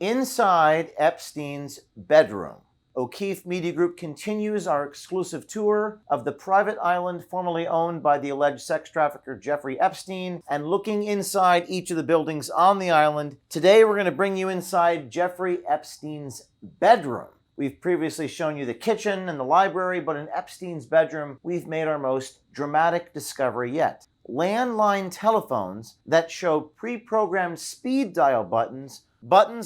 Inside Epstein's bedroom, O'Keefe Media Group continues our exclusive tour of the private island formerly owned by the alleged sex trafficker Jeffrey Epstein, and looking inside each of the buildings on the island. Today we're going to bring you inside Jeffrey Epstein's bedroom. We've previously shown you the kitchen and the library, but in Epstein's bedroom, we've made our most dramatic discovery yet. Landline telephones that show pre-programmed speed dial buttons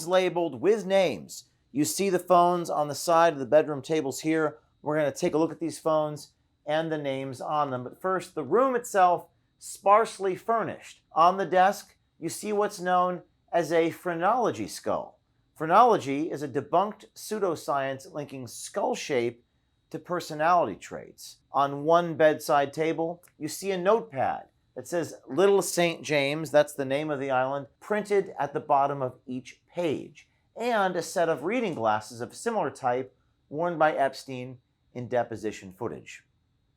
labeled with names. You see the phones on the side of the bedroom tables here. We're going to take a look at these phones and the names on them. But first, the room itself, sparsely furnished. On the desk, you see what's known as a phrenology skull. Phrenology is a debunked pseudoscience linking skull shape to personality traits. On one bedside table, you see a notepad that says Little St. James, that's the name of the island, printed at the bottom of each page, and a set of reading glasses of similar type worn by Epstein in deposition footage.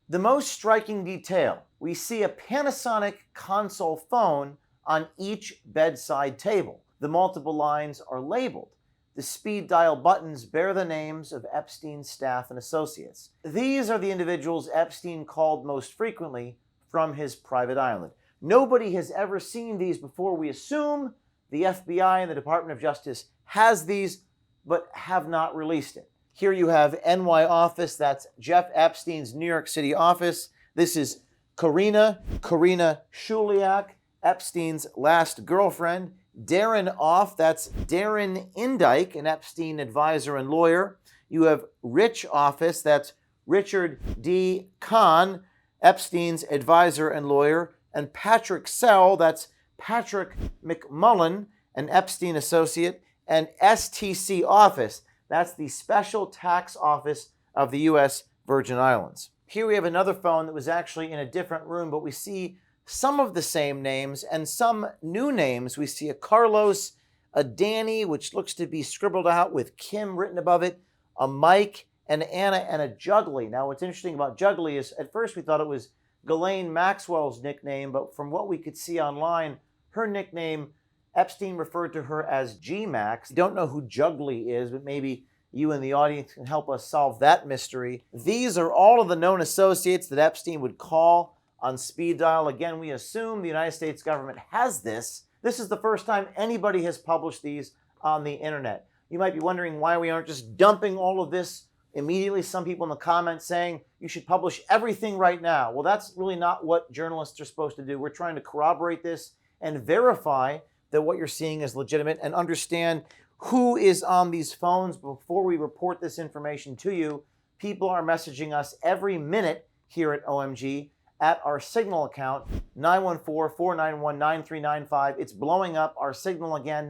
The most striking detail, we see a Panasonic console phone on each bedside table. The multiple lines are labeled. The speed dial buttons bear the names of Epstein's staff and associates. These are the individuals Epstein called most frequently from his private island. Nobody has ever seen these before. We assume the FBI and the Department of Justice has these, but have not released it. Here you have NY office, that's Jeff Epstein's New York City office. This is Karina Shuliak, Epstein's last girlfriend. Darren Off, that's Darren Indike, an Epstein advisor and lawyer. You have Rich Office, that's Richard D. Kahn, Epstein's advisor and lawyer. And Patrick Sell, that's Patrick McMullen, an Epstein associate. And STC Office, that's the Special Tax Office of the U.S. Virgin Islands. Here we have another phone that was actually in a different room, but we see some of the same names and some new names. We see a Carlos, a Danny, which looks to be scribbled out with Kim written above it, a Mike, an Anna, and a Juggly. Now, what's interesting about Juggly is at first we thought it was Ghislaine Maxwell's nickname, but from what we could see online, her nickname, Epstein referred to her as G-Max. Don't know who Juggly is, but maybe you in the audience can help us solve that mystery. These are all of the known associates that Epstein would call on speed dial. Again, we assume the United States government has this. This is the first time anybody has published these on the internet. You might be wondering why we aren't just dumping all of this immediately. Some people in the comments saying you should publish everything right now. Well, that's really not what journalists are supposed to do. We're trying to corroborate this and verify that what you're seeing is legitimate and understand who is on these phones before we report this information to you. People are messaging us every minute here at OMG at our Signal account, 914-491-9395. It's blowing up. Our Signal again,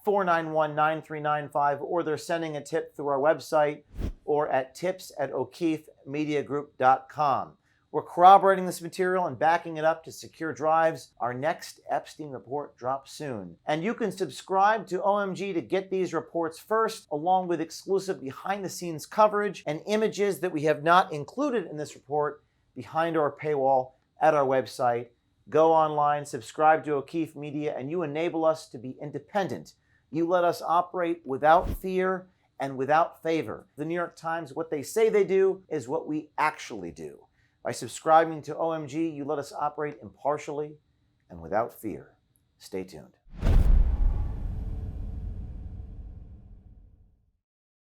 914-491-9395, or they're sending a tip through our website or at tips@o'keefemediagroup.com. We're corroborating this material and backing it up to secure drives. Our next Epstein report drops soon. And you can subscribe to OMG to get these reports first, along with exclusive behind-the-scenes coverage and images that we have not included in this report behind our paywall at our website. Go online, subscribe to O'Keefe Media, and you enable us to be independent. You let us operate without fear and without favor. The New York Times, what they say they do is what we actually do. By subscribing to OMG, you let us operate impartially and without fear. Stay tuned.